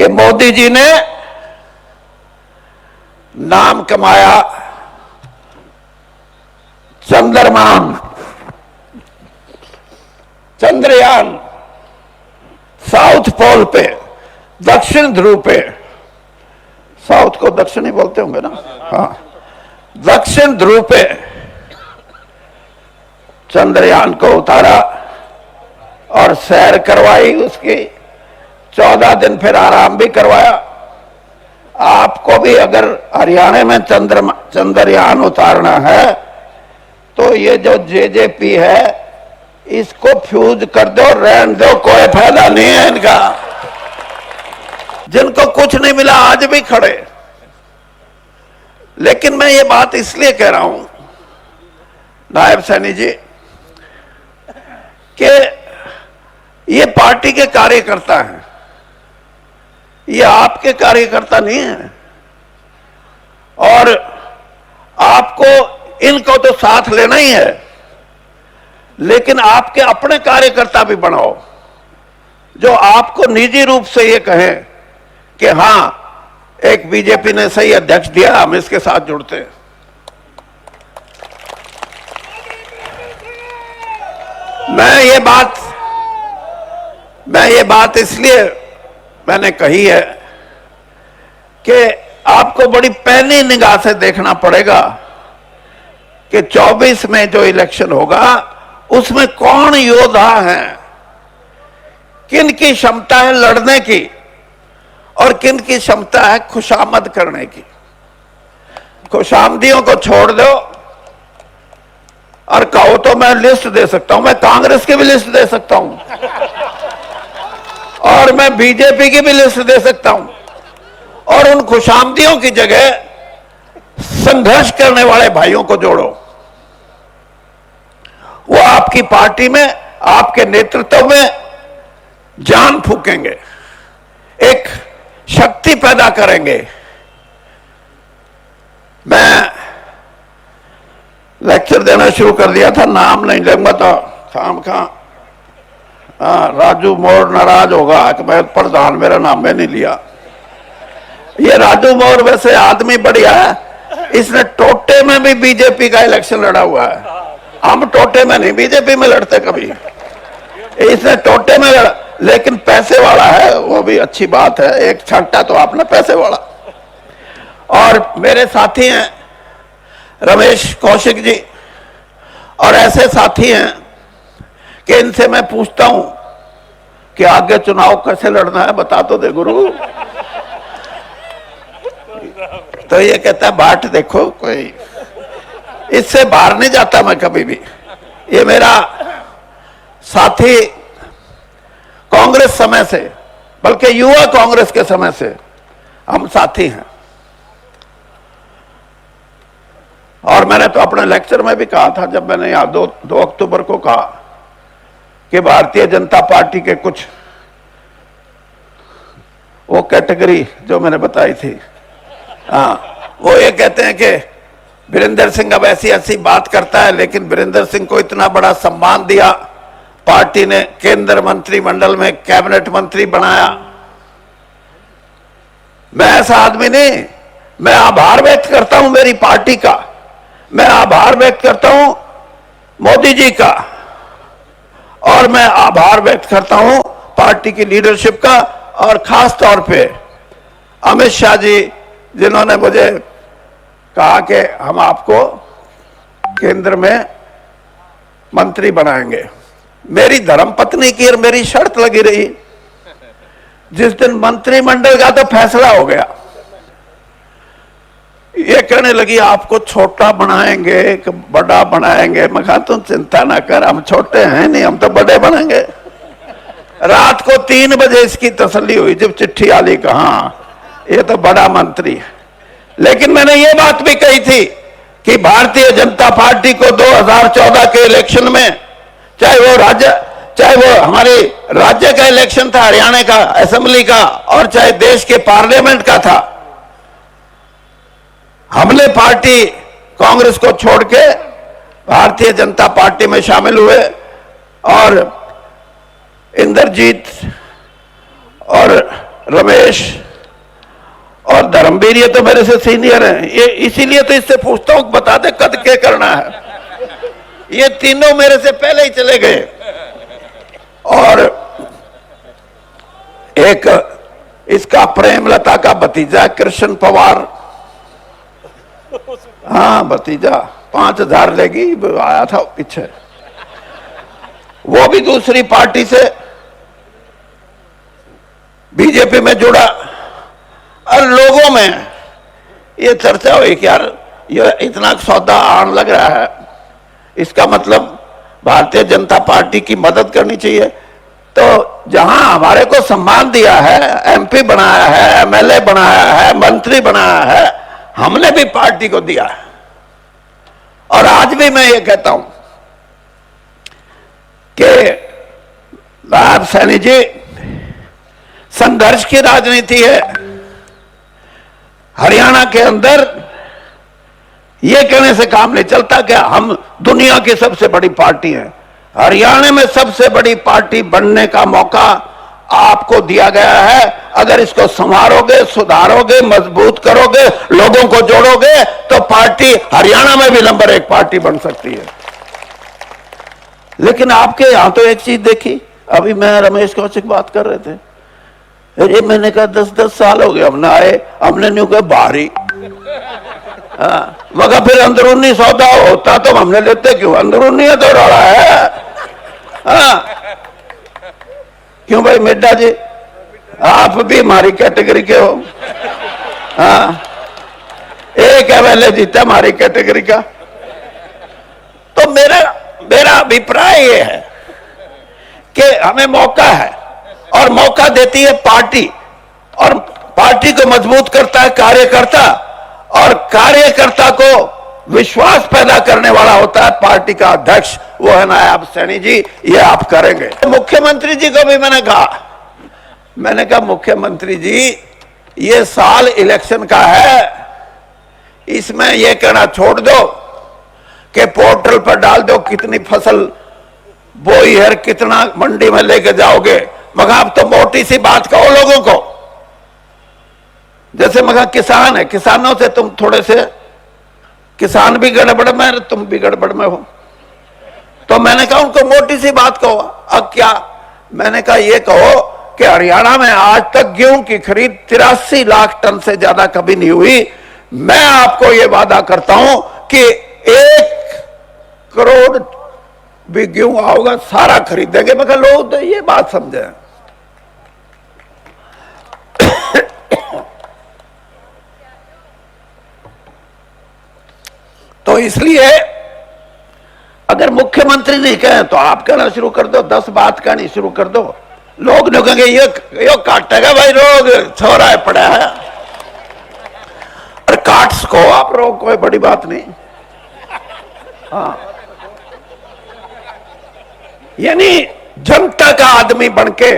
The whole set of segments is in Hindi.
कि मोदी जी ने नाम कमाया चंद्रयान साउथ पोल पे, दक्षिण ध्रुव पे, साउथ को दक्षिण ही बोलते होंगे ना, हाँ, दक्षिण ध्रुव पे चंद्रयान को उतारा और सैर करवाई उसकी, 14 दिन फिर आराम भी करवाया। आपको भी अगर हरियाणा में चंद्रयान उतारना है तो ये जो जेजेपी है इसको फ्यूज कर दो, रहने दो, कोई फायदा नहीं है इनका। जिनको कुछ नहीं मिला आज भी खड़े। लेकिन मैं ये बात इसलिए कह रहा हूं नायब सैनी जी कि ये पार्टी के कार्यकर्ता हैं, ये आपके कार्यकर्ता नहीं है। और आपको इनको तो साथ लेना ही है, लेकिन आपके अपने कार्यकर्ता भी बनाओ जो आपको निजी रूप से ये कहें कि हां, एक बीजेपी ने सही अध्यक्ष दिया, हम इसके साथ जुड़ते हैं। मैं ये बात इसलिए मैंने कही है कि आपको बड़ी पैनी निगाह से देखना पड़ेगा कि 24 में जो इलेक्शन होगा उसमें कौन योद्धा हैं, किन की क्षमता है लड़ने की और किन की क्षमता है खुशामद करने की। खुशामदियों को छोड़ दो और कहो तो मैं लिस्ट दे सकता हूं, मैं कांग्रेस की भी लिस्ट दे सकता हूं और मैं बीजेपी की भी लिस्ट दे सकता हूं। और उन खुशामदियों की जगह संघर्ष करने वाले भाइयों को जोड़ो। वो आपकी पार्टी में, आपके नेतृत्व में जान फूकेंगे, एक शक्ति पैदा करेंगे। मैं लेक्चर देना शुरू कर दिया था, नाम नहीं लूंगा तो खाम खा राजू मोर नाराज होगा कि मैं प्रधान, मेरा नाम में नहीं लिया। ये राजू मोर वैसे आदमी बढ़िया है, इसने टोटे में भी बीजेपी का इलेक्शन लड़ा हुआ है। हम टोटे में नहीं बीजेपी में लड़ते कभी, इसने टोटे में लड़ा, लेकिन पैसे वाला है, वो भी अच्छी बात है। एक छांटा तो आपने पैसे वाला। और मेरे साथी हैं रमेश कौशिक जी, और ऐसे साथी हैं कि इनसे मैं पूछता हूं कि आगे चुनाव कैसे लड़ना है, बता तो दे गुरु। तो ये कहता है बाट देखो, कोई इससे बाहर नहीं जाता मैं कभी भी। ये मेरा साथी कांग्रेस समय से, बल्कि युवा कांग्रेस के समय से हम साथी हैं। और मैंने तो अपने लेक्चर में भी कहा था, जब मैंने यहां 2 अक्टूबर को कहा कि भारतीय जनता पार्टी के कुछ वो कैटेगरी जो मैंने बताई थी, वो ये कहते हैं कि वीरेंद्र सिंह अब ऐसी ऐसी बात करता है, लेकिन वीरेंद्र सिंह को इतना बड़ा सम्मान दिया पार्टी ने, केंद्र मंत्रिमंडल में कैबिनेट मंत्री बनाया। मैं ऐसा आदमी नहीं, मैं आभार व्यक्त करता हूं मेरी पार्टी का, मैं आभार व्यक्त करता हूं मोदी जी का, और मैं आभार व्यक्त करता हूं पार्टी की लीडरशिप का, और खास तौर पे अमित शाह जी, जिन्होंने मुझे कहा कि हम आपको केंद्र में मंत्री बनाएंगे। मेरी धर्मपत्नी की और मेरी शर्त लगी रही। जिस दिन मंत्रिमंडल का तो फैसला हो गया, ये कहने लगी आपको छोटा बनाएंगे कि बड़ा बनाएंगे। मैं कहा तुम चिंता ना कर, हम छोटे हैं नहीं, हम तो बड़े बनेंगे। रात को 3 बजे इसकी तसल्ली हुई जब चिट्ठी आली, कहा ये तो बड़ा मंत्री है। लेकिन मैंने ये बात भी कही थी कि भारतीय जनता पार्टी को 2014 के इलेक्शन में, चाहे वो हमारे राज्य का इलेक्शन था, हरियाणा का असेंबली का, और चाहे देश के पार्लियामेंट का था, हमने पार्टी कांग्रेस को छोड़ के भारतीय जनता पार्टी में शामिल हुए। और इंद्रजीत और रमेश और धर्मवीर, ये तो मेरे से सीनियर हैं, ये इसीलिए तो इससे पूछता हूं, बता दे कद क्या करना है। ये तीनों मेरे से पहले ही चले गए। और एक इसका प्रेमलता का भतीजा कृष्ण पवार, हाँ भतीजा, 5,000 लेगी, आया था पीछे, वो भी दूसरी पार्टी से बीजेपी में जुड़ा। और लोगों में ये चर्चा हुई कि यार ये इतना सौदा आम लग रहा है, इसका मतलब भारतीय जनता पार्टी की मदद करनी चाहिए। तो जहां हमारे को सम्मान दिया है, एमपी बनाया है, एमएलए बनाया है, मंत्री बनाया है, हमने भी पार्टी को दिया है। और आज भी मैं ये कहता हूं कि सैनी जी, संघर्ष की राजनीति है। हरियाणा के अंदर ये कहने से काम नहीं चलता कि हम दुनिया की सबसे बड़ी पार्टी हैं। हरियाणा में सबसे बड़ी पार्टी बनने का मौका आपको दिया गया है। अगर इसको संवारोगे, सुधारोगे, मजबूत करोगे, लोगों को जोड़ोगे, तो पार्टी हरियाणा में भी नंबर 1 पार्टी बन सकती है। लेकिन आपके यहां तो एक चीज देखी, अभी मैं रमेश कौशिक बात कर रहे थे, अरे मैंने कहा 10-10 साल हो गए हमने आए, हमने न्यू कहा बाहरी, मगर फिर अंदरूनी सौदा होता तो हमने लेते क्यों, अंदरूनी है तो रहा है। क्यों भाई मिड्डा जी, आप भी हमारी कैटेगरी के हो। एक एमएलए जीता हमारी कैटेगरी का। तो मेरा अभिप्राय ये है कि हमें मौका है, और मौका देती है पार्टी, और पार्टी को मजबूत करता है कार्यकर्ता, और कार्यकर्ता को विश्वास पैदा करने वाला होता है पार्टी का अध्यक्ष, वो है नायब सैनी जी, ये आप करेंगे। मुख्यमंत्री जी को भी मैंने कहा मुख्यमंत्री जी, ये साल इलेक्शन का है, इसमें ये कहना छोड़ दो कि पोर्टल पर डाल दो कितनी फसल बोई है, कितना मंडी में लेके जाओगे, मगर आप तो मोटी सी बात कहो लोगों को। जैसे मगर किसान है, किसानों से तुम थोड़े से, किसान भी गड़बड़ में, तुम भी गड़बड़ में हो, तो मैंने कहा उनको मोटी सी बात कहो। अब क्या, मैंने कहा ये कहो कि हरियाणा में आज तक गेहूं की खरीद 83 लाख टन से ज्यादा कभी नहीं हुई। मैं आपको ये वादा करता हूं कि 1 करोड़ भी गेहूं आओगा, सारा खरीदेंगे, मगर लोग तो ये बात समझे। तो इसलिए अगर मुख्यमंत्री नहीं कहे तो आप कहना शुरू कर दो, 10 बात कहनी शुरू कर दो, लोग नहीं कहेंगे ये काटेगा भाई, रोग छोरा पड़ा है, और काट सको आप रोग, कोई बड़ी बात नहीं। हाँ, यानी जनता का आदमी बनके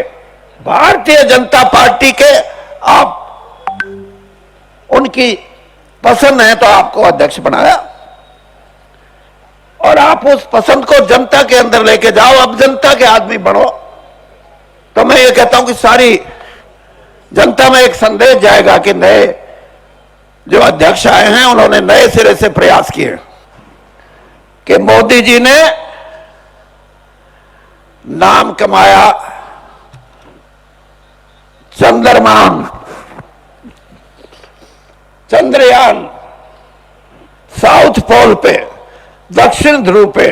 भारतीय जनता पार्टी के आप उनकी पसंद है तो आपको अध्यक्ष बनाया, और आप उस पसंद को जनता के अंदर लेके जाओ, अब जनता के आदमी बनो। तो मैं ये कहता हूं कि सारी जनता में एक संदेश जाएगा कि नए जो अध्यक्ष आए हैं उन्होंने नए सिरे से प्रयास किए, कि मोदी जी ने नाम कमाया चंद्रयान, साउथ पोल पे, दक्षिण ध्रुव पे,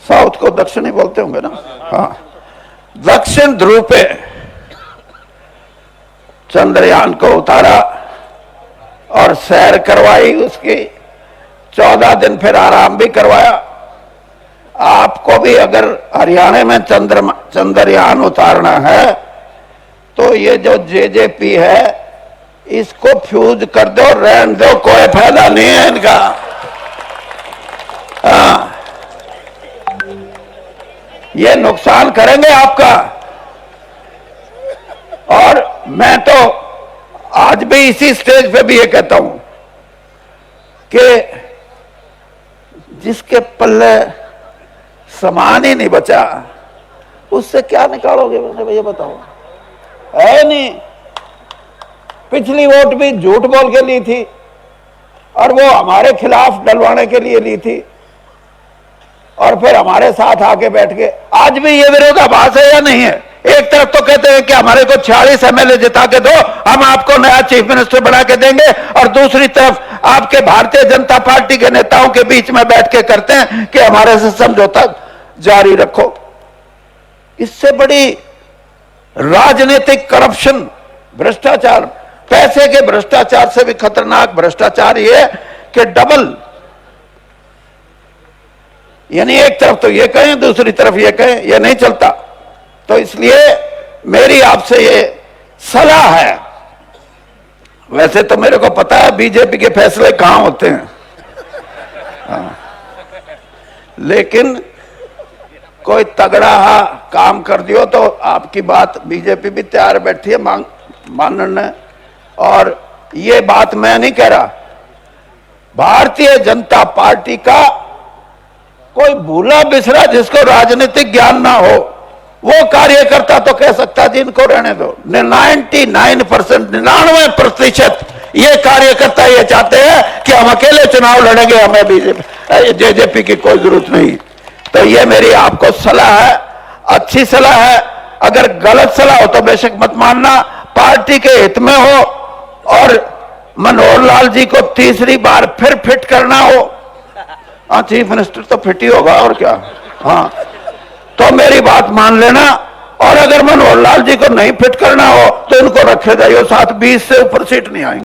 साउथ को दक्षिण ही बोलते होंगे ना, हाँ, दक्षिण ध्रुव पे चंद्रयान को उतारा और सैर करवाई उसकी, 14 दिन फिर आराम भी करवाया। आपको भी अगर हरियाणा में चंद्रयान उतारना है तो ये जो जेजेपी है इसको फ्यूज कर दो, रहने दो, कोई फायदा नहीं है इनका। ये नुकसान करेंगे आपका। और मैं तो आज भी इसी स्टेज पे भी ये कहता हूं कि जिसके पल्ले सामान ही नहीं बचा उससे क्या निकालोगे, ये बताओ। है नहीं। पिछली वोट भी झूठ बोल के ली थी और वो हमारे खिलाफ डलवाने के लिए ली थी और फिर हमारे साथ आके बैठ गए। आज भी ये विरोधाभास है या नहीं है? एक तरफ तो कहते हैं कि हमारे को 46 एमएलए जिता के दो, हम आपको नया चीफ मिनिस्टर बना के देंगे, और दूसरी तरफ आपके भारतीय जनता पार्टी के नेताओं के बीच में बैठ के करते हैं कि हमारे से समझौता जारी रखो। इससे बड़ी राजनीतिक करप्शन, भ्रष्टाचार, पैसे के भ्रष्टाचार से भी खतरनाक भ्रष्टाचार ये कि डबल, यानी एक तरफ तो ये कहें दूसरी तरफ ये कहें, ये नहीं चलता। तो इसलिए मेरी आपसे ये सलाह है, वैसे तो मेरे को पता है बीजेपी के फैसले कहां होते हैं, हाँ। लेकिन कोई तगड़ा काम कर दियो तो आपकी बात बीजेपी भी तैयार बैठी है मानने। और ये बात मैं नहीं कह रहा, भारतीय जनता पार्टी का कोई भूला बिसरा जिसको राजनीतिक ज्ञान ना हो वो कार्यकर्ता तो कह सकता जी इनको रहने दो। 99% ये कार्यकर्ता ये चाहते हैं कि हम अकेले चुनाव लड़ेंगे, हमें बीजेपी जेजेपी की कोई जरूरत नहीं। तो ये मेरी आपको सलाह है, अच्छी सलाह है। अगर गलत सलाह हो तो बेशक मत मानना, पार्टी के हित में हो और मनोहर लाल जी को तीसरी बार फिर फिट करना हो, हाँ चीफ मिनिस्टर तो फिट ही होगा और क्या, हाँ तो मेरी बात मान लेना। और अगर मनोहर लाल जी को नहीं फिट करना हो तो इनको रखे जाइए, साथ 20 से ऊपर सीट नहीं आएंगे।